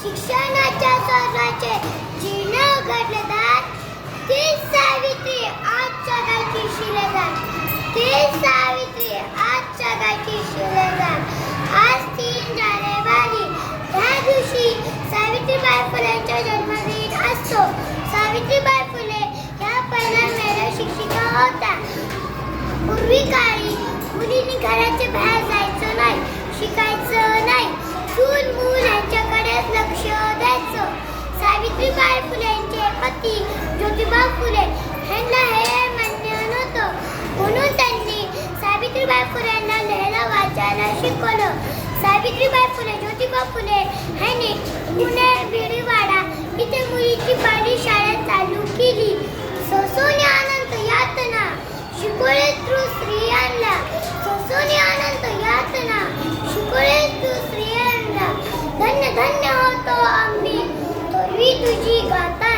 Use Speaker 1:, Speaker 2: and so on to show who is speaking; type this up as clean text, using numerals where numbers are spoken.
Speaker 1: शिक्षणाच्या स्वर्गाचे जीर्ण उघडले दार. ती सावित्री आज जगाची शिलेदार. ती सावित्री आज जगाची शिलेदार. आज 3 जानेवारी त्या दिवशी सावित्रीबाई फुलेंचा जन्मदिन असतो. सावित्रीबाई फुले या पहिल्या महिला शिक्षिका होत्या. पूर्वी काळी मुलींनी घराच्या बाहेर जायचं नाही, शिकायचं नाही, चूल मूल यांच्याकडेच लक्ष द्यायचं. सावित्रीबाई फुलेंचे पती ज्योतिबा फुले यांना हे मान्य नव्हतं, म्हणून त्यांनी सावित्रीबाई फुलेंना लिहायला वाचायला शिकवलं. सावित्रीबाई फुले ज्योतिबा फुले यांनी पुणे बिडीवाडा इथे मुलीची पहिली शाळा चालू केली. सोसोनी अनंत यातना शिकवले तू स्त्रियांना. सोसोनी अनंत यातना शिकवले तू स्त्रियांना. धन्य धन्य होतो आम्ही तोरवी तुझी गाथा.